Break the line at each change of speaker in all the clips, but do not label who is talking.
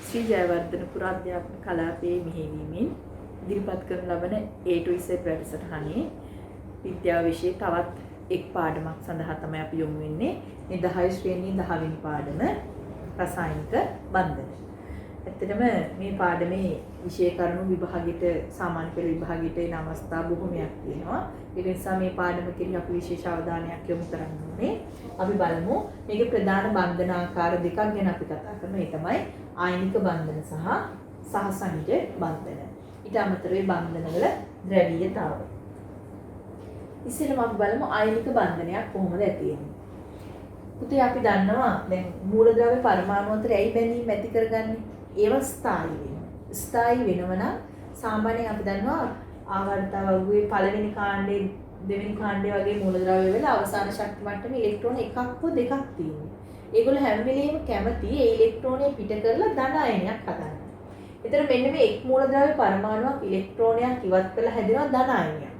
ශ්‍රී ජයවර්ධන පුරාධ්‍යාපන කලාපයේ මෙහෙයවීමෙන් ඉදිරිපත් කරන ලබන A to Z වැඩසටහනේ විද්‍යාව විෂයේ තවත් එක් පාඩමක් සඳහා තමයි අපි යොමු වෙන්නේ. මේ 10 ශ්‍රේණියේ 10 වෙනි පාඩම රසායනික බන්ධන. ඇත්තටම මේ පාඩමේ විෂය කරුණු විභාගයට සාමාන්‍ය පෙළ විභාගයට එන අවස්ථා බොහොමයක් තියෙනවා. ඒ නිසා මේ පාඩම කෙරෙහි අපි විශේෂ අවධානයක් යොමු කරන්න ඕනේ. අපි බලමු මේකේ ප්‍රධාන බන්ධන ආකාර දෙකක් ගැන අපි කතා කරනවා. ඒ තමයි ආයනික බන්ධන සහ සහසනිජ බන්ධන. ඊට අමතරව මේ බන්ධනවල ද්‍රවීයතාවය. ඉස්සෙල්ලාම අපි බලමු ආයනික බන්ධනයක් කොහොමද ඇති වෙන්නේ. පුතේ අපි දන්නවා දැන් මූලද්‍රව්‍ය පරමාණු අතර ඇයි බැඳීම් ඇති කරගන්නේ? ඒව ස්ථායී වෙනවා. ස්ථායී වෙනව නම් සාමාන්‍යයෙන් අපි දන්නවා ආවර්තව වගේ පළවෙනි කාණ්ඩේ දෙවෙනි කාණ්ඩේ වගේ මූලද්‍රව්‍ය වල අවසාන ශක්ති මට්ටමේ ඉලෙක්ට්‍රෝන එකක් හෝ දෙකක් තියෙනවා. ඒගොල්ලෝ හැම වෙලෙම කැමති ඒ ඉලෙක්ට්‍රෝනය පිට කරලා ධන අයනයක් හදන්න. ඒතර මෙන්න මේ එක් මූලද්‍රව්‍ය පරමාණුවක් ඉලෙක්ට්‍රෝනයක් ඉවත් කරලා හැදෙනවා ධන අයනයක්.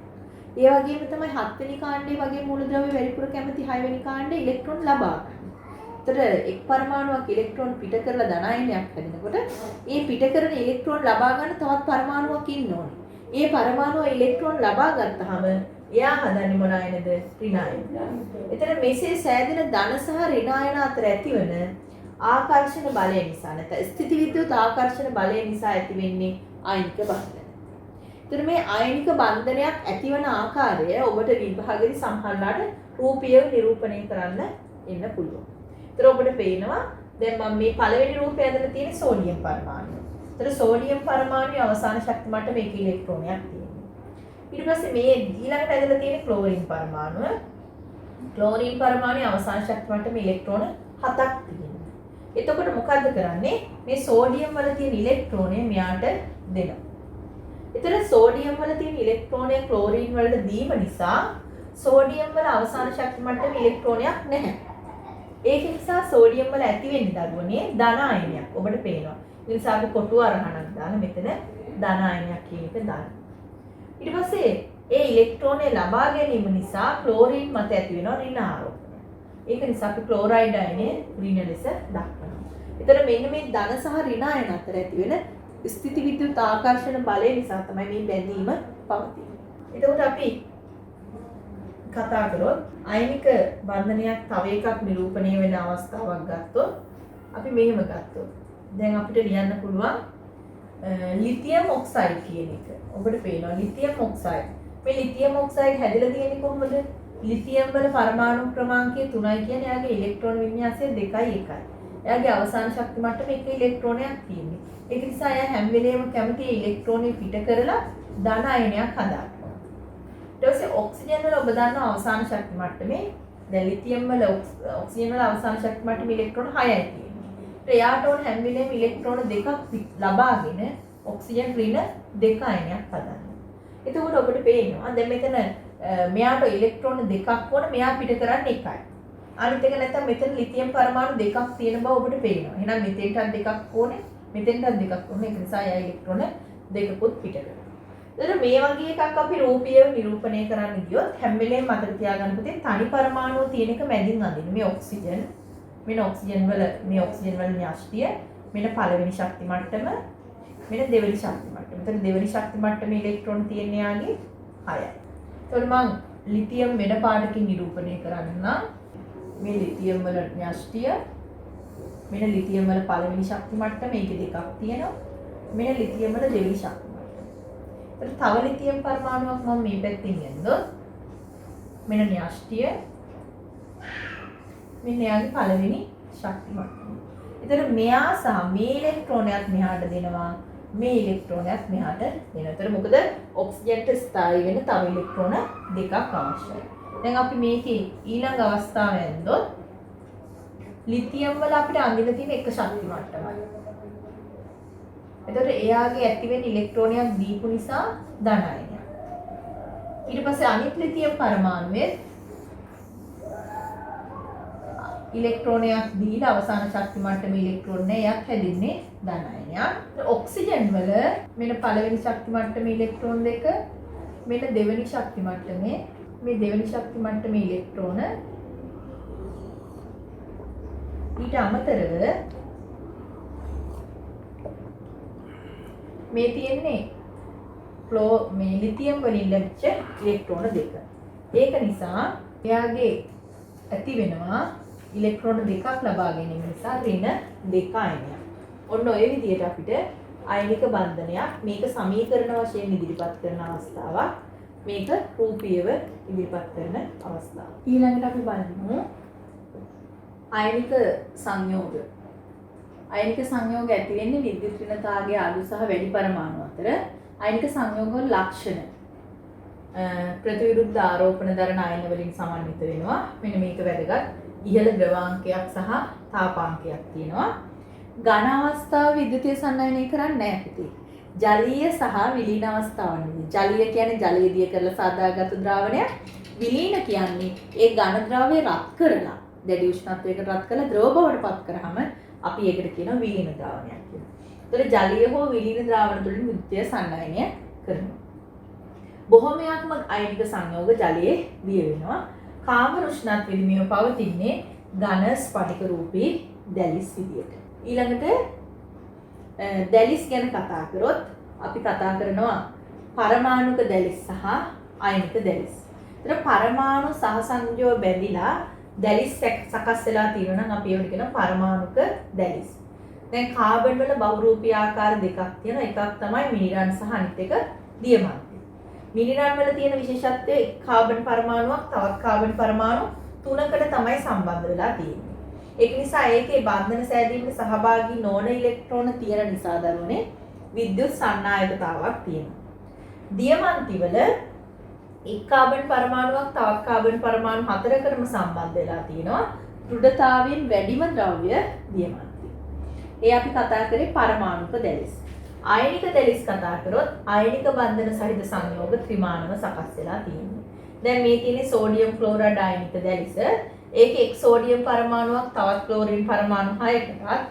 ඒ වගේම තමයි 7 වෙනි කාණ්ඩේ වගේ මූලද්‍රව්‍ය වැඩිපුර කැමති 6 වෙනි කාණ්ඩේ ඉලෙක්ට්‍රෝන ලබා ගන්න. ඒතර එක් පරමාණුවක් ඉලෙක්ට්‍රෝන පිට කරලා ධන අයනයක් හැදෙනකොට ඒ පිට කරන ඉලෙක්ට්‍රෝන ලබා ගන්න තවත් පරමාණුවක් ඉන්න ඕනේ. ඒ පරමාණුව ඉලෙක්ට්‍රෝන ලබා ගත්තාම එයා හදන්නේ මොන අයනද? ඍණ අයන. එතන මෙසේ සෑදෙන ධන සහ ඍණ අයන අතර ඇතිවන ආකර්ෂණ බලය නිසා නැත්නම් ස්ථිති විද්‍යුත් ආකර්ෂණ බලය නිසා ඇතිවෙන්නේ ආයනික බන්ධනය. එතන මේ ආයනික බන්ධනයක් ඇතිවන ආකාරය ඔබට විභාගයේ සම්හල්ලාට රූපීයව නිරූපණය කරන්න එන්න පුළුවන්. එතන ඔබට පේනවා දැන් මම මේ පළවෙනි රූපය ඇදලා තියෙන සෝඩියම් පරමාණුව. එතන සෝඩියම් පරමාණුවේ අවසාන ශක්ති මට්ටම මේක ඉලෙක්ට්‍රෝනයක් තියෙනවා. ඊට පස්සේ මේ ඊළඟට ඇදලා තියෙන ක්ලෝරින් පරමාණුව. ක්ලෝරින් පරමාණුවේ අවසාන ශක්ති මට්ටම ඉලෙක්ට්‍රෝන 7ක් තියෙනවා. එතකොට මොකද්ද කරන්නේ? මේ සෝඩියම් වල තියෙන ඉලෙක්ට්‍රෝනය මෙයාට දෙනවා. එතන සෝඩියම් වල තියෙන ඉලෙක්ට්‍රෝනය ක්ලෝරින් වලට දීම නිසා සෝඩියම් වල අවසාන ශක්ති මට්ටම ඉලෙක්ට්‍රෝනයක් නැහැ. ඒක නිසා සෝඩියම් වල ඇති වෙන්නේ දරුවනේ ධන අයනයක්. ඔබට පේනවා. ඒ නිසා අපි කොටුව අරහණක් දාලා මෙතන ධන අයනයක් කියන එක දාන්න. ඊට පස්සේ ඒ ඉලෙක්ට්‍රෝනය ලබා ගැනීම නිසා ක්ලෝරින් මත ඇති වෙනවා ඍණ ආරෝපණය. ඒක නිසා අපි ක්ලෝරයිඩ් අයනය ඍණ ලෙස දක්වනවා. ඒතර මෙන්න මේ ධන සහ ඍණ අයන අතර ඇති වෙන ස්ථිති විද්‍යුත් ආකර්ෂණ බලය නිසා තමයි මේ බැඳීම පවතින්නේ. එතකොට අපි කතා කරොත් ආයනික බන්ධනයක් තව එකක් නිරූපණය වෙන අවස්ථාවක් ගත්තොත් අපි මෙහෙම ගත්තොත් දැන් අපිට ලියන්න පුළුවන් ලිතියම් ඔක්සයිඩ් කියන එක. ඔබට පේනවා ලිතියම් ඔක්සයිඩ්. මේ ලිතියම් ඔක්සයිඩ් හැදලා තියෙන්නේ කොහොමද? ලිතියම් වල පරමාණු ක්‍රමාංකය 3යි කියන්නේ එයාගේ ඉලෙක්ට්‍රෝන වින්‍යාසය 2යි 1යි. එයාගේ අවසාන ශක්ති මට්ටමේ එක ඉලෙක්ට්‍රෝනයක් තියෙන්නේ. ඒක නිසා එයා හැම වෙලේම කැමති ඉලෙක්ට්‍රෝනෙ පිට කරලා ධන අයනයක් හදාගන්නවා. ඊට පස්සේ ඔක්සිජන් වල ඔබ දන්නවා අවසාන ශක්ති මට්ටමේ දැන් ලිතියම් වල ඔක්සිජන් වල අවසාන ශක්ති මට්ටමේ ඉලෙක්ට්‍රෝන 6යි තියෙන්නේ. එයාට ඕන හැම වෙලේම ඉලෙක්ට්‍රෝන දෙකක් ලබාගෙන ඔක්සිජන් ඍණ 2 අයනයක් හදන්න. එතකොට ඔබට පේනවා දැන් මෙතන මෙයාට ඉලෙක්ට්‍රෝන දෙකක් ඕන මෙයා පිට කරන්නේ එකයි. අනිත් එක නැත්තම් මෙතන ලිතියම් පරමාණු දෙකක් තියෙන බව ඔබට පේනවා. එහෙනම් මෙතෙන්ටත් දෙකක් ඕනේ මෙතෙන්ටත් දෙකක් ඕනේ. ඒක නිසා එයා ඉලෙක්ට්‍රෝන දෙකකුත් පිට කරනවා. එතන මේ වගේ එකක් අපි රූපීයව නිරූපණය කරන්න ගියොත් හැම වෙලේම මතක තියාගන්න පුතේ තනි පරමාණු තියෙන එක මැදින් අඳින්න. මේ ඔක්සිජන් මෙන්න ඔක්සිජන් වල මේ ඔක්සිජන් වල න්‍යෂ්ටිය මෙන්න පළවෙනි ශක්ති මට්ටම මෙන්න දෙවෙනි ශක්ති මට්ටම. එතන දෙවෙනි ශක්ති මට්ටමේ ඉලෙක්ට්‍රෝන තියෙන්නේ යාගේ 6යි. එතකොට මම ලිතියම් මෙඩ පාඩකින් නිරූපණය කරන්න මේ ලිතියම් වල න්‍යෂ්ටිය මෙන්න ලිතියම් වල පළවෙනි ශක්ති මට්ටම මේකේ දෙකක් තියෙනවා. මෙන්න ලිතියම් වල දෙවෙනි ශක්ති මට්ටම. එතකොට තව ලිතියම් පරමාණුවක් මම මේ පැත්තෙන් යන්නොත් මෙන්න න්‍යෂ්ටිය මෙන්න යාගේ පළවෙනි ශක්ති මට්ටම. එතකොට මෙයා සහ මේ ඉලෙක්ට්‍රෝනයක් මෙහාට දෙනවා මේ ඉලෙක්ට්‍රෝනයක් මෙහාට දෙනවා. එතකොට මොකද ඔක්සිජන්ට ස්ථායී වෙන තව ඉලෙක්ට්‍රෝන දෙකක් අවශ්‍යයි. දැන් අපි මේකේ ඊළඟ අවස්ථාව ඇන්දොත් ලිතියම් වල අපිට අඳින්න තියෙන එක ශක්ති මට්ටමයි. එතකොට එයාගේ ඇති වෙන ඉලෙක්ට්‍රෝනයක් දීපු නිසා ධන අයනයක්. ඊට පස්සේ අනිත් ලිතියම් පරමාණුවේ ඉලෙක්ට්‍රෝනයක් දීලා අවසාන ශක්ති මට්ටමේ ඉලෙක්ට්‍රෝන එකක් හැදින්නේ ධන අයනයක්. ඔක්සිජන් වල මෙන්න පළවෙනි ශක්ති මට්ටමේ ඉලෙක්ට්‍රෝන දෙක මෙන්න දෙවෙනි ශක්ති මට්ටමේ මේ දෙවෙනි ශක්ති මට්ටමේ ඉලෙක්ට්‍රෝන ඊට අමතරව මේ තියෙන්නේ මේ ලිතියම් වලින් ලැබිච්ච ඉලෙක්ට්‍රෝන දෙක. ඒක නිසා එයාගේ ඇති වෙනවා ඉලෙක්ට්‍රෝන දෙකක් ලබා ගැනීම නිසා ඍණ 2 අයනයක්. ඔන්න ඔය විදිහට අපිට අයනික බන්ධනයක් මේක සමීකරණ වශයෙන් ඉදිරිපත් කරන අවස්ථාවක්. මේක රූපීයව ඉදිරිපත් කරන අවස්ථාව. ඊළඟට අපි බලමු අයනික සංයෝග. අයනික සංයෝග ඇති වෙන්නේ විද්‍යුත් ඍණතාවයේ අඩු සහ වැඩි පරමාණු අතර. අයනික සංයෝග වල ලක්ෂණ ප්‍රතිවිරුද්ධ ආරෝපණ දරන අයන වලින් සමන්විත වෙනවා. මෙන්න මේක වැදගත්. ඉහළ ද්‍රවාංකයක් සහ තාපාංකයක් තියෙනවා. ඝන අවස්ථාව විද්‍යුතය සංනයනය කරන්නේ නැහැ පුතේ. ජලීය සහ විලීන අවස්ථාවන්වලදී. ජලීය කියන්නේ ජලයේ දිය කරලා සාදාගත් ද්‍රාවණයක්. විලීන කියන්නේ ඒ ඝන ද්‍රව්‍ය රත් කරලා දැඩි උෂ්ණත්වයකට රත් කරලා ද්‍රව බවට පත් කරාම අපි ඒකට කියනවා විලීන ද්‍රාවණයක් කියලා. ඒතර ජලීය හෝ විලීන ද්‍රාවණ තුළින් විද්‍යුතය සංනයනය කරනවා. බොහොමයක්ම අයනික සංයෝග ජලයේ දිය වෙනවා. කාම උෂ්ණත් විනිමය පවතින්නේ ඝන ස්ඵටික රූපී දැලිස් විදියට. ඊළඟට දැලිස් ගැන කතා කරොත් අපි කතා කරනවා පරමාණුක දැලිස් සහ අයනික දැලිස්. ඒතර පරමාණු සහසංයෝග බැඳිලා දැලිස් සකස් වෙලා තියෙනවා නම් අපි ඒවට කියනවා පරමාණුක දැලිස්. දැන් කාබන් වල බහුරූපී ආකාර දෙකක් තියෙනවා. එකක් තමයි මිනිරන් සහ අනිත් එක දියමන්ති. මිනිරන් වල තියෙන විශේෂත්වය එක් කාබන් පරමාණුවක් තවත් කාබන් පරමාණු 3කට තමයි සම්බන්ධ වෙලා තියෙන්නේ. ඒක නිසා ඒකේ බන්ධන සෑදීමේ සහභාගී නොවන ඉලෙක්ට්‍රෝන තියෙන නිසා දරුවනේ විද්‍යුත් සංනායකතාවක් තියෙනවා. දියමන්ති වල එක් කාබන් පරමාණුවක් තවත් කාබන් පරමාණු 4කටම සම්බන්ධ වෙලා තියෙනවා. දෘಢතාවයෙන් වැඩිම ද්‍රව්‍ය දියමන්ති. ඒ අපි කතා කරේ පරමාණුක දැලිස්. ආයනික දැලිස් කතා කරොත් ආයනික බන්ධන සහිත සංයෝග ත්‍රිමාණව සකස් වෙලා තියෙනවා. දැන් මේ තියෙන්නේ සෝඩියම් ක්ලෝරයිඩ් ආයනික දැලිස. ඒකේ එක් සෝඩියම් පරමාණුවක් තවත් ක්ලෝරින් පරමාණු 6කටත්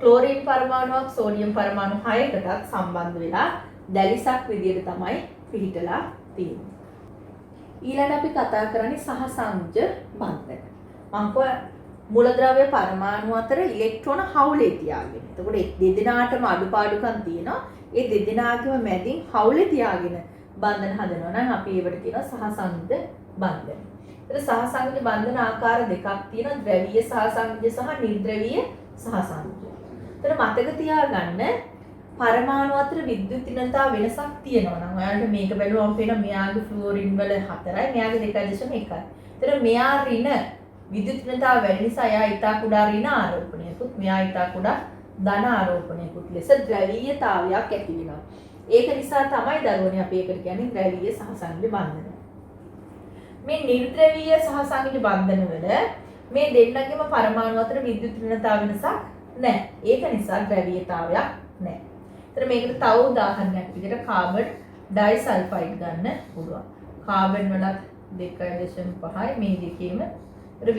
ක්ලෝරින් පරමාණුවක් සෝඩියම් පරමාණු 6කටත් සම්බන්ධ වෙලා දැලිසක් විදියට තමයි පිහිටලා තියෙන්නේ. ඊළඟට අපි කතා කරන්නේ සහසංයෝජ බන්ධන. මම මූලද්‍රව්‍ය පරමාණු අතර ඉලෙක්ට්‍රෝන හවුලේ තියාගෙන. එතකොට දෙදෙනාටම අඩුපාඩුකම් තියෙනවා. ඒ දෙදෙනාගේම මැදින් හවුලේ තියාගෙන බන්ධන හදනවා නම් අපි ඒවට කියනවා සහසංයෝජ බන්ධන. ඒතර සහසංයෝජ බන්ධන ආකාර දෙකක් තියෙනවා. ද්‍රවීය සහසංයෝජ සහ නිර්ද්‍රවීය සහසංයෝජ. ඒතර මතක තියාගන්න පරමාණු අතර විද්‍යුත් ඍණතා වෙනසක් තියෙනවා නම් ඔයාලට මේක බැලුවම පේනවා මෙයාගේ ෆ්ලුෝරින් වල 4යි මෙයාගේ 2.1යි. ඒතර මෙයා ඍණ විද්‍යුත් ඍණතාව වැඩි නිසා එයා ඊටා කුඩා ඍණ ආරෝපණයකුත් මෙයා ඊටා කුඩා ධන ආරෝපණයකුත් ලෙස ද්‍රවීයතාවයක් ඇති වෙනවා. ඒක නිසා තමයි දරුවනේ අපි ඒකට කියන්නේ ද්‍රවීය සහසංයෝජ බන්ධන. මේ නිර්ද්‍රවීය සහසංයෝජ බන්ධන වල මේ දෙන්නගේම පරමාණු අතර විද්‍යුත් ඍණතාව වෙනසක් නැහැ. ඒක නිසා ද්‍රවීයතාවයක් නැහැ. ඒතර මේකට තව උදාහරණයක් විදිහට කාබන් ඩයිසල්ෆයිඩ් ගන්න පුළුවන්. කාබන් වලත් 2.5යි මේ දෙකේම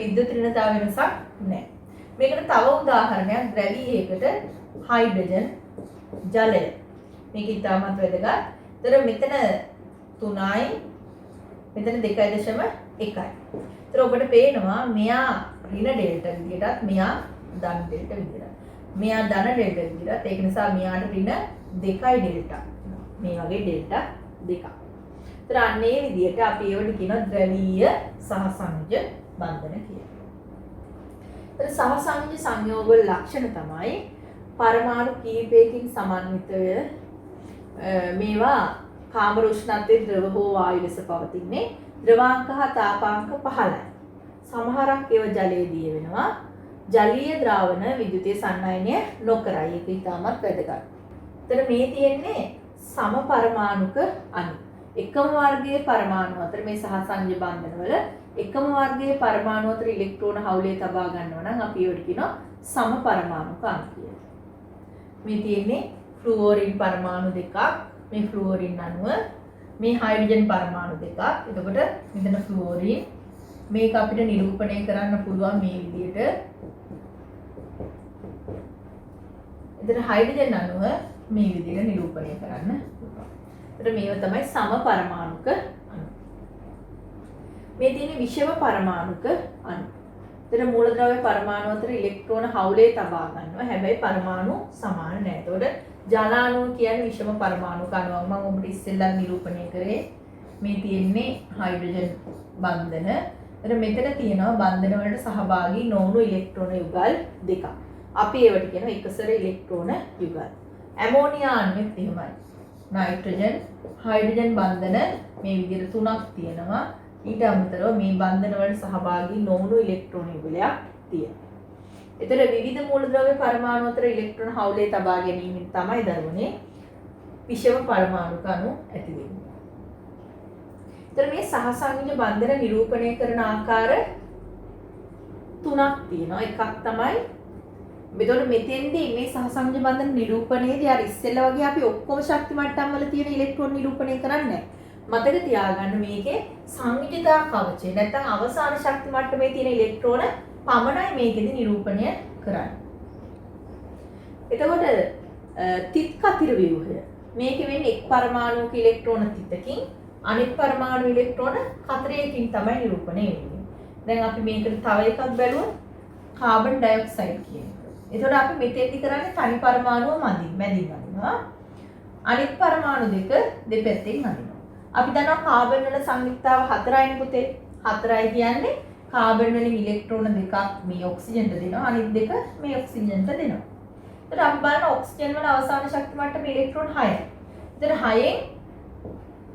විද්‍යුත් ඍණතාව වෙනසක් නැහැ. මේකට තව උදාහරණයක් ද්‍රවීයයකට හයිඩ්‍රජන් ජලය. මේක ඉතාමත් වැදගත්. ඒතර මෙතන 3යි මෙතන 2.1යි. ඒතර ඔබට පේනවා මෙයා ඍණ ඩෙල්ටා විදිහටත් මෙයා ධන ඩෙල්ටා විදිහට. මෙයා ධන ඩෙල්ටා විදිහට. ඒක නිසා මෙයාට ඍණ 2යි ඩෙල්ටා. මේ වගේ ඩෙල්ටා දෙකක්. ඒතර අන්නේ විදිහට අපි ඒවට කියනවා ද්‍රවීය සහසංයෝජ බන්ධන කියලා. ඒතර සහසංයෝජ සංයෝග වල ලක්ෂණ තමයි පරමාණු කිහිපයකින් සමන්විතය මේවා කාම උෂ්ණත්වයේ ද්‍රව හෝ වායු ලෙස පවතින්නේ. ද්‍රවාංක හා තාපාංක 15යි. සමහරක් ඒවා ජලයේ දිය වෙනවා. ජලීය ද්‍රාවණ විද්‍යුතීය සංනයනය නොකරයි. ඒක ඉතාමත් වැදගත්. එතන මේ තියෙන්නේ සම පරමාණුක අණු. එකම වර්ගයේ පරමාණු අතර මේ සහසංයෝජ බන්ධන වල එකම වර්ගයේ පරමාණු අතර ඉලෙක්ට්‍රෝන හවුලේ තබා ගන්නවා නම් අපි ඒවට කියනවා සම පරමාණුක අණු කියලා. මේ තියෙන්නේ ෆ්ලුෝරින් පරමාණු දෙකක්. මේ ෆ්ලුෝරින් අණුව මේ හයිඩ්‍රජන් පරමාණු දෙකක්. එතකොට මෙතන ෆ්ලුෝරින් මේක අපිට නිරූපණය කරන්න පුළුවන් මේ විදිහට. එතන හයිඩ්‍රජන් අණුව මේ විදිහට නිරූපණය කරන්න පුළුවන්. එතන මේව තමයි සම පරමාණුක අණු. මේ තියෙන විෂම පරමාණුක අණු. එතන මූලද්‍රව්‍ය පරමාණු අතර ඉලෙක්ට්‍රෝන හවුලේ තබා ගන්නවා. හැබැයි පරමාණු සමාන නැහැ. එතකොට ජලාණුව කියන්නේ විෂම පරමාණු කණුවක්. මම ඔබට ඉස්සෙල්ලා නිරූපණය කරේ මේ තියෙන්නේ හයිඩ්‍රජන් බන්ධන. එතන මෙතන තියෙනවා බන්ධන වලට සහභාගී නොවුණු ඉලෙක්ට්‍රෝන යුගල් දෙකක්. අපි ඒවට කියනවා එකසර ඉලෙක්ට්‍රෝන යුගල්. ඇමෝනියා අණුවෙත් එහෙමයි. නයිට්‍රජන් හයිඩ්‍රජන් බන්ධන මේ විදිහට තුනක් තියෙනවා. ඊට අමතරව මේ බන්ධන වලට සහභාගී නොවුණු ඉලෙක්ට්‍රෝන යුගලයක් තියෙනවා. එතන විවිධ මූලද්‍රව්‍ය පරමාණු අතර ඉලෙක්ට්‍රෝන හවුලේ තබා ගැනීමෙන් තමයි දරුවනේ විෂම පරමාණු කණු ඇති වෙන්නේ. එතන මේ සහසංයෝජ බන්ධන නිරූපණය කරන ආකාර තුනක් තියෙනවා. එකක් තමයි මෙතකොට මෙතෙන්දී මේ සහසංයෝජ බන්ධන නිරූපණයේදී අර ඉස්සෙල්ලා වගේ අපි ඔක්කොම ශක්ති මට්ටම් වල තියෙන ඉලෙක්ට්‍රෝන නිරූපණය කරන්නේ නැහැ. මතක තියාගන්න මේකේ සංයුජිතා කවචය නැත්නම් අවසාන ශක්ති මට්ටමේ තියෙන ඉලෙක්ට්‍රෝන පමණයි මේකෙදි නිරූපණය කරන්නේ. එතකොට තිත් කතිර ව්‍යුහය මේකේ වෙන්නේ එක් පරමාණුක ඉලෙක්ට්‍රෝන තිතකින් අනිත් පරමාණු ඉලෙක්ට්‍රෝන කතරයකින් තමයි නිරූපණය වෙන්නේ. දැන් අපි මේකට තව එකක් බැලුවොත් කාබන් ඩයොක්සයිඩ් කියන එක. එතකොට අපි මෙතෙන්දි කරන්නේ තනි පරමාණුව මැදින් අදිනවා. අනිත් පරමාණු දෙක දෙපැත්තෙන් අදිනවා. අපි දන්නවා කාබන් වල සංයුක්තාව 4යිනේ පුතේ. 4යි කියන්නේ කාබන් වලින් ඉලෙක්ට්‍රෝන දෙකක් මේ ඔක්සිජන්ට දෙනවා. අනිත් දෙක මේ ඔක්සිජන්ට දෙනවා. එතකොට අපි බලන ඔක්සිජන් වල අවසාන ශක්ති මට්ටම ඉලෙක්ට්‍රෝන 6යි. එතකොට 6න්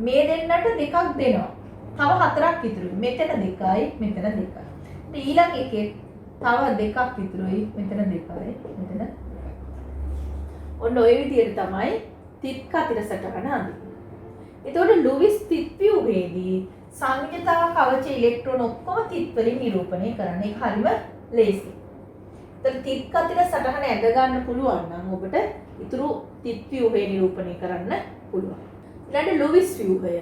මේ දෙන්නට දෙකක් දෙනවා. තව 4ක් ඉතුරුයි. මෙතන 2යි, මෙතන 2යි. ඊළඟ එකේ තව දෙකක් ඉතුරුයි. මෙතන 2යි, මෙතන. ඔන්න ඔය විදිහට තමයි තිත් කතිර සටහන අඳින්නේ. එතකොට ලුවිස් තිත් ව්‍යුහයේදී සංයුජතා කවච ඉලෙක්ට්‍රෝන ඔක්කොම තිත් වලින් නිරූපණය කරන්න. ඒක හරිම ලේසි. එතකොට තිත් කතිර සටහන ඇඳ ගන්න පුළුවන් නම් ඔබට ඊතුරු තිත් ව්‍යුහය නිරූපණය කරන්න පුළුවන්. ඊළඟ ලුවිස් ව්‍යුහය.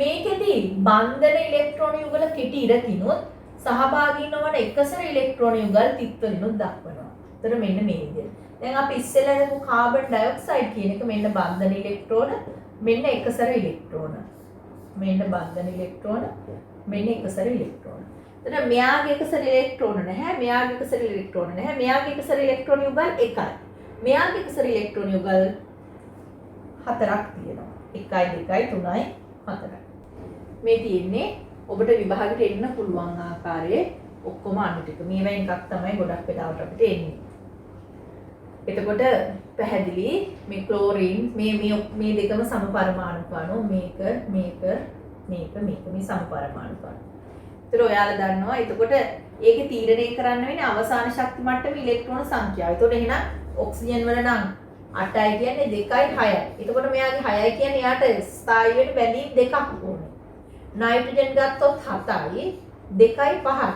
මේකෙදී බන්ධන ඉලෙක්ට්‍රෝන යුගල කෙටි ඉරකිනුත් සහභාගී නොවන එකසර ඉලෙක්ට්‍රෝන යුගල් තිත් වලිනුත් දක්වනවා. එතකොට මෙන්න මේ විදිහට. දැන් අපි ඉස්සෙල්ලා දැක්කු කාබන් ඩයොක්සයිඩ් කියන එක මෙන්න බන්ධන ඉලෙක්ට්‍රෝන මෙන්න එකසර ඉලෙක්ට්‍රෝන. මෙන්න බන්ධන ඉලෙක්ට්‍රෝන මෙන්න එකසර ඉලෙක්ට්‍රෝන. එතන මෙයාගේ එකසර ඉලෙක්ට්‍රෝන නැහැ, මෙයාගේ එකසර ඉලෙක්ට්‍රෝන නැහැ, මෙයාගේ එකසර ඉලෙක්ට්‍රෝන යුගල් එකයි. මෙයාගේ එකසර ඉලෙක්ට්‍රෝන යුගල් හතරක් තියෙනවා. 1යි 2යි 3යි 4යි. මේ තියෙන්නේ ඔබට විභාගෙට එන්න පුළුවන් ආකාරයේ ඔක්කොම අණු ටික. මේවෙන් එකක් තමයි ගොඩක් වෙලාවට අපිට එන්නේ. එතකොට පැහැදිලි මේ ක්ලෝරින් මේ දෙකම සම පරමාණු කණු මේක මේ සම පරමාණු කණු. ඒතර ඔයාලා දන්නවා. එතකොට ඒකේ තීරණය කරන්න වෙන්නේ අවසාන ශක්ති මට්ටමේ ඉලෙක්ට්‍රෝන සංඛ්‍යාව. එතකොට එහෙනම් ඔක්සිජන් වල නම් 8යි කියන්නේ 2යි 6යි. එතකොට මෙයාගේ 6යි කියන්නේ යාට ස්ථායී වෙන බැඳීම් දෙකක් ඕනේ. නයිට්‍රජන් ගත්තොත් 7යි 2යි 5යි.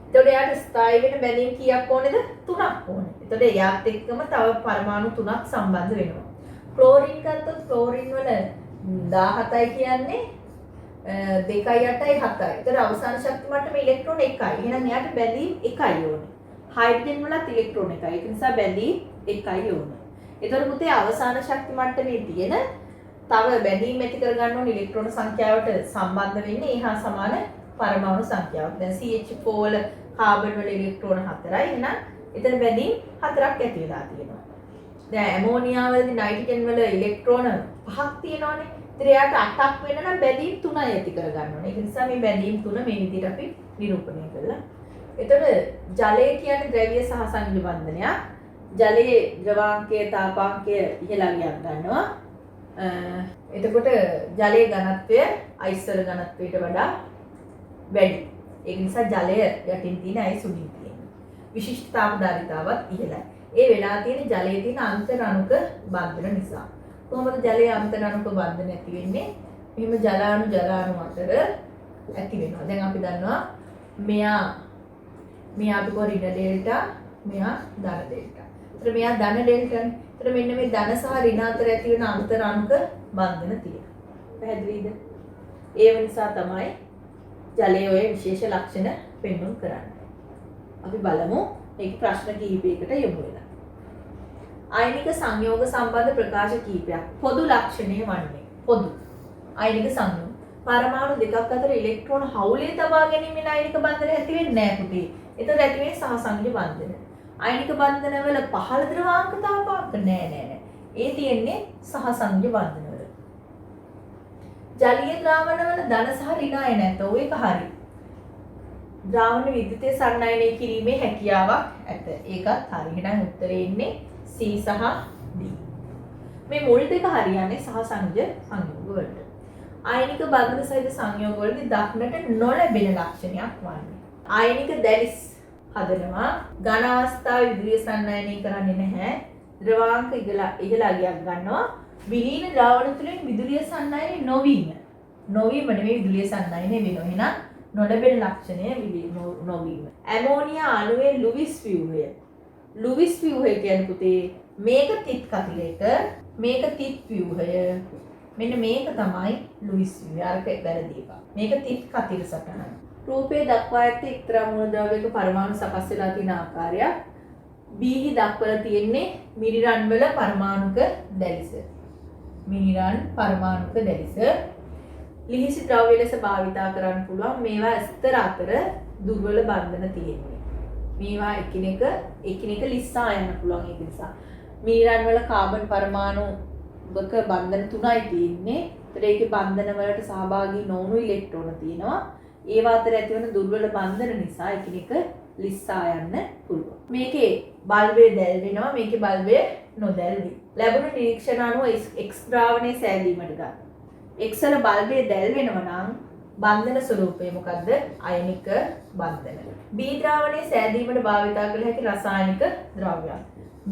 එතකොට යාට ස්ථායී වෙන බැඳීම් කීයක් ඕනේද? 3ක් ඕනේ. එතකොට එයාත් එක්කම තව පරමාණු 3ක් සම්බන්ධ වෙනවා. ක්ලෝරින් ගත්තොත් ක්ලෝරින් වල 17යි කියන්නේ 2යි 8යි 7යි. එතකොට අවසාන ශක්ති මට්ටමේ ඉලෙක්ට්‍රෝන 1යි. එහෙනම් එයාට බැඳීම් 1යි ඕනේ. හයිඩ්‍රජන් වලත් ඉලෙක්ට්‍රෝන 1යි. ඒක නිසා බැඳීම් 1යි ඕනේ. එතකොට පුතේ අවසාන ශක්ති මට්ටමේ තියෙන තව බැඳීම් ඇති කරගන්න ඕන ඉලෙක්ට්‍රෝන සංඛ්‍යාවට සම්බන්ධ වෙන්නේ ඒ හා සමාන පරමාණු සංඛ්‍යාවක්. දැන් CH4 වල කාබන් වල ඉලෙක්ට්‍රෝන 4යි. එහෙනම් එතන බැඳීම් 4ක් ඇති වෙලා තියෙනවා. දැන් ඇමෝනියා වලදී නයිට්‍රජන් වල ඉලෙක්ට්‍රෝන 5ක් තියෙනවානේ. ඉතින් එයාට 8ක් වෙන්න නම් බැඳීම් 3යි ඇති කරගන්න ඕනේ. ඒ නිසා මේ බැඳීම් 3 මේ විදිහට අපි නිරූපණය කළා. එතකොට ජලය කියන්නේ ද්‍රව්‍ය සහ සංයුජ බන්ධනයක්. ජලයේ ද්‍රවාංකය තාපාංකය ඉහළගියක් ගන්නවා. එතකොට ජලයේ ඝනත්වය අයිස් වල ඝනත්වයට වඩා වැඩි. ඒ නිසා ජලය යටින් තියෙන අයිස් උඩින් තියෙනවා. විශිෂ්ට තාපධාරිතාවත් ඉහළයි. ඒ වෙලා තියෙන ජලයේ තියෙන අන්තර අණුක බන්ධන නිසා. කොහොමද ජලයේ අන්තර අණුක බන්ධන ඇති වෙන්නේ? මෙහෙම ජලාණු අතර ඇති වෙනවා. දැන් අපි දන්නවා මෙයා අපි කෝ ඍණ ඩෙල්ටා, මෙයා ධන ඩෙල්ටා. ඒතර මෙයා ධන ඩෙල්ටානේ. ඒතර මෙන්න මේ ධන සහ ඍණ අතර ඇති වෙන අන්තර අණුක බන්ධන තියෙනවා. පැහැදිලිද? ඒ නිසා තමයි ජලයේ ඔය විශේෂ ලක්ෂණ පෙන්වුම් කරන්නේ. අපි බලමු මේක ප්‍රශ්න කිහිපයකට යොමු වෙලා. ආයනික සංයෝග සම්බන්ධ ප්‍රකාශ කිහිපයක්. පොදු ලක්ෂණය වන්නේ පොදු ආයනික සංයෝග. පරමාණු දෙකක් අතර ඉලෙක්ට්‍රෝන හවුලේ තබා ගැනීමෙන් ආයනික බන්ධන ඇති වෙන්නේ නැහැ පුතේ. ඒතර ඇති වෙන්නේ සහසංයෝජ බන්ධන. අයනික බන්ධනවල පහළ ද්‍රවාංක තාපාංක නෑ. ඒ තියෙන්නේ සහසංයෝජ බන්ධනවල. ජලීය ද්‍රාවණවල ධන සහ ඍණ අයන නැත. ඔය එක හරි. ද්‍රාවණ විද්‍යුතය සන්නායනය කිරීමේ හැකියාවක් ඇත. ඒකත් හරි. එහෙනම් උත්තරේ ඉන්නේ C සහ D. මේ මුල් දෙක හරියන්නේ සහසංයෝජ සංයෝග වලට. ආයනික බන්ධන සහිත සංයෝග වලදී දක්නට නොලැබෙන ලක්ෂණයක් වන්නේ. ආයනික දැලිස් හදනවා ඝන අවස්ථාවේ විදුලිය සන්නායනය කරන්නේ නැහැ. ද්‍රවාංක ඉහළ අගයක් ගන්නවා. විලීන ද්‍රාවණ තුළින් විදුලිය සන්නායනය නොවීම. නොවීම නෙවෙයි විදුලිය සන්නායනය වෙනවා. එහෙනම් නොලැබෙන ලක්ෂණය නොවීම. ඇමෝනියා අණුවේ ලුවිස් ව්‍යුහය. ලුවිස් ව්‍යුහය කියන්නේ පුතේ මේක තිත් කතිරයක මේක තිත් ව්‍යුහය. මෙන්න මේක තමයි ලුවිස් ව්‍යුහය. අරක වැරදි එක. මේක තිත් කතිර සටහන. රූපයේ දක්වා ඇත්තේ එක්තරා මූලද්‍රව්‍යයක පරමාණු සකස් වෙලා තියෙන ආකාරයක්. B හි දක්වලා තියෙන්නේ මිනිරන් වල පරමාණුක දැලිස. මිනිරන් පරමාණුක දැලිස. ලිහිසි ද්‍රව්‍ය ලෙස භාවිතා කරන්න පුළුවන්. මේවා ස්තර අතර දුර්වල බන්ධන තියෙන්නේ. මේවා එකිනෙක ලිස්සා යන්න පුළුවන්. ඒක නිසා මිනිරන් වල කාබන් පරමාණු වක බන්ධන 3යි තියෙන්නේ. ඒතර ඒකේ බන්ධන වලට සහභාගී නොවුණු ඉලෙක්ට්‍රෝන තියෙනවා. ඒවා අතර ඇතිවන දුර්වල බන්ධන නිසා එකිනෙක ලිස්සා යන්න පුළුවන්. මේකේ බල්බය දැල් වෙනවා. මේකේ බල්බය නොදැල්වි. ලැබුණු නිරීක්ෂණ අනුව X ද්‍රාවණයේ සෑදීමට ගන්න. X වල බල්බය දැල් වෙනවා නම් බන්ධන ස්වරූපය මොකද්ද? අයනික බන්ධන. B ද්‍රාවණයේ සෑදීමට භාවිතා කළ හැකි රසායනික ද්‍රව්‍යයක්.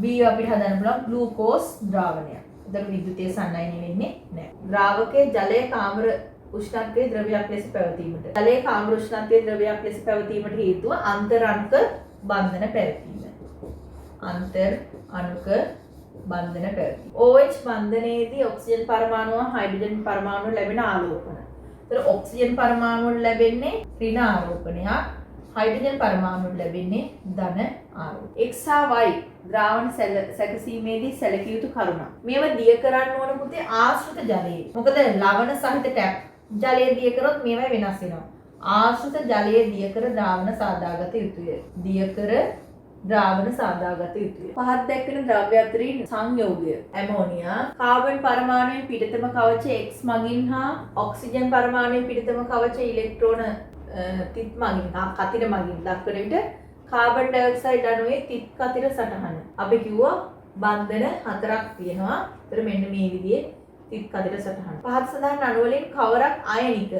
B අපිට හදන්න පුළුවන් ග්ලූකෝස් ද්‍රාවණයක්. ඒතර විද්‍යුතය සන්නායනය වෙන්නේ නැහැ. ද්‍රාවකයේ ජලය කාමර උෂ්ණත්වයේ ද්‍රව්‍යයක් ලෙස පැවතීමට. ජලයේ කාමර උෂ්ණත්වයේ ද්‍රව්‍යයක් ලෙස පැවතීමට හේතුව අන්තර් අණුක බන්ධන පැවතීම. අන්තර් අණුක බන්ධන පැවතීම. OH බන්ධනයේදී ඔක්සිජන් පරමාණුව හයිඩ්‍රජන් පරමාණුව ලැබෙන ආලෝපන. ඒතර ඔක්සිජන් පරමාණුව ලැබෙන්නේ ඍණ ආරෝපණයක්. හයිඩ්‍රජන් පරමාණුව ලැබෙන්නේ ධන ආරෝපණයක්. X හා Y ද්‍රාවණ සැකසීමේදී සැලකිය යුතු කරුණක්. මේවා දිය කරන්න ඕන පුතේ ආශ්‍රිත ජලයේ. මොකද ලවණ සහිත ටැප් ජලය දිය කරොත් මේවා වෙනස් වෙනවා. ආශ්‍රිත ජලයේ දිය කර ද්‍රාවණ සාදාගත යුතුය. දිය කර ද්‍රාවණ සාදාගත යුතුය. පහත් දැක්වෙන ද්‍රව්‍ය අතරින් සංයෝගය ඇමෝනියා කාබන් පරමාණුවේ පිටතම කවච X මගින් හා ඔක්සිජන් පරමාණුවේ පිටතම කවච ඉලෙක්ට්‍රෝන තිත් මගින් හා කතිර මගින් දක්වන විට කාබන් ඩයොක්සයිඩ් අණුවේ තිත් කතිර සටහන. අපි කිව්වා බන්ධන 4ක් තියෙනවා. ඒතර මෙන්න මේ විදිහේ තිත් කතිර සටහන. පහත් සඳහන් අණු වලින් කවරක් අයනික?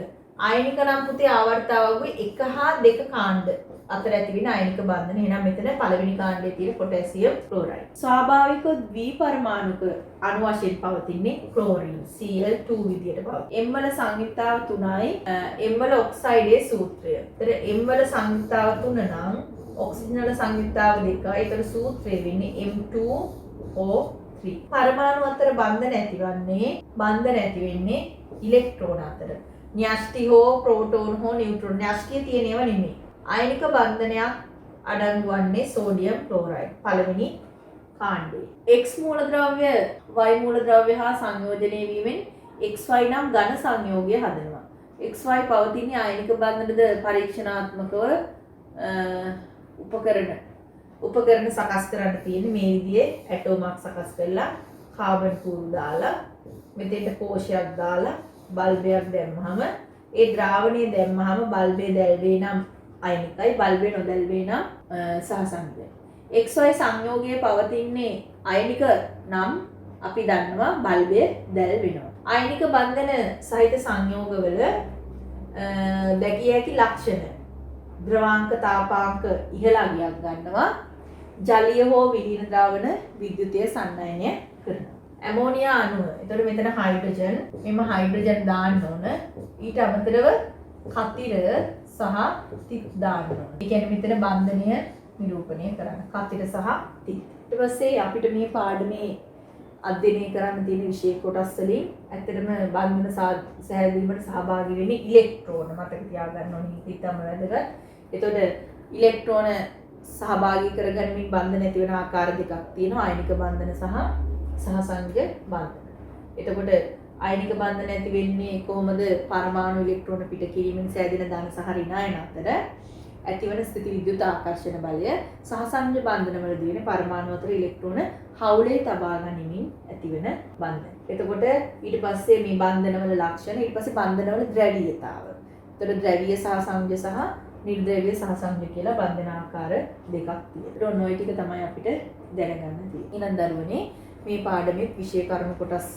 අයනික නම් පුතේ ආවර්තාවකුයි 1 හා 2 කාණ්ඩ අතර ඇති වෙන අයනික බන්ධන. එහෙනම් මෙතන පළවෙනි කාණ්ඩයේ තියෙන පොටෑසියම් ක්ලෝරයිඩ්. ස්වාභාවික ද්වි පරමාණුක අණු වශයෙන් පවතින්නේ ක්ලෝරින් Cl2 විදියට පවතී. M වල සංයුක්තාව 3යි. M වල ඔක්සයිඩේ සූත්‍රය. ඒතර M වල සංයුක්තාව 3 නම් ඔක්සිජන් වල සංයුක්තාව 2යි. ඒතර සූත්‍රය වෙන්නේ M2O3. පරමාණු අතර බන්ධන ඇති වෙන්නේ ඉලෙක්ට්‍රෝන අතර. න්‍යෂ්ටි හෝ ප්‍රෝටෝන හෝ නියුට්‍රෝන. න්‍යෂ්ටිය තියෙන ඒවා නෙමෙයි. අයනික බන්ධනයක් අඩංගු වන්නේ සෝඩියම් ක්ලෝරයිඩ් පළවෙනි කාණ්ඩයේ. X මූලද්‍රව්‍ය Y මූලද්‍රව්‍ය හා සංයෝජනය වීමෙන් XY නම් ඝන සංයෝගය හදනවා. XY පවතින්නේ අයනික බන්ධනද පරීක්ෂණාත්මකව උපකරණ සකස් කරන්න තියෙන මේ විදිහේ ඇටෝමක් සකස් කරලා කාබන් කූරු දාලා මෙතෙන්ට කෝෂයක් දාලා බල්බයක් දැම්මහම ඒ ද්‍රාවණය දැම්මහම බල්බේ දැල්වේ නම් අයනිකයි බල්බේ නොදැල්වේ නම් සහසංයෝගය. XY සංයෝගයේ පවතින්නේ අයනික නම් අපි දන්නවා බල්බය දැල් වෙනවා. අයනික බන්ධන සහිත සංයෝගවල දැකිය හැකි ලක්ෂණ ද්‍රවාංක තාපාංක ඉහළ අගයක් ගන්නවා. ජලීය හෝ විලීන ද්‍රවණ විද්‍යුතය සන්නායනය කරනවා. ඇමෝනියා අණුව. එතකොට මෙතන හයිඩ්‍රජන්. මෙම හයිඩ්‍රජන් දාන්න ඕන. ඊට අමතරව කතිර සහ තිත් දාන්න ඕන. ඒ කියන්නේ මෙතන බන්ධනය නිරූපණය කරන්න. කතිර සහ තිත්. ඊට පස්සේ අපිට මේ පාඩමේ අධ්‍යයනය කරන්න තියෙන විෂය කොටස් වලින් ඇත්තටම බන්ධන සැහැදීමට සහභාගී වෙන්නේ ඉලෙක්ට්‍රෝන. මතක තියාගන්න ඕනේ. ඒක තමයි වැදගත්. එතකොට ඉලෙක්ට්‍රෝන සහභාගී කරගැනීමෙන් බන්ධන ඇති වෙන ආකාර දෙකක් තියෙනවා. අයනික බන්ධන සහ සහසංයෝජ බන්ධන. එතකොට අයනික බන්ධන ඇති වෙන්නේ කොහොමද? පරමාණු ඉලෙක්ට්‍රෝන පිට කිරීමෙන් සෑදෙන ධන සහ ඍණ අයන අතර. ඇතිවන ස්ථಿತಿ විද්‍යුත් ආකර්ෂණ බලය සහ සංජ බන්ධනවලදී වෙන පරමාණු අතර ඉලෙක්ට්‍රෝන හවුලේ තබා ගනිමින් ඇතිවන බන්ධන. එතකොට ඊට පස්සේ මේ බන්ධනවල ලක්ෂණ ඊට පස්සේ බන්ධනවල ද්‍රවීයතාව. එතකොට ද්‍රවීය සහ සංජ සහ නිර්ද්‍රවීය සහ සංජ කියලා බන්ධන ආකාර දෙකක් තියෙනවා. ඔන්න ඔය ටික තමයි අපිට දැනගන්න තියෙන්නේ. ඊළඟ දරුවනේ මේ පාඩමේ විෂය කරුණු කොටස්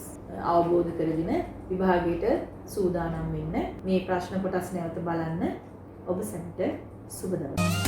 අවබෝධ කරගෙන විභාගයට සූදානම් වෙන්න. මේ ප්‍රශ්න කොටස් නැවත බලන්න. ඔබ සැමට සුබ දවසක්.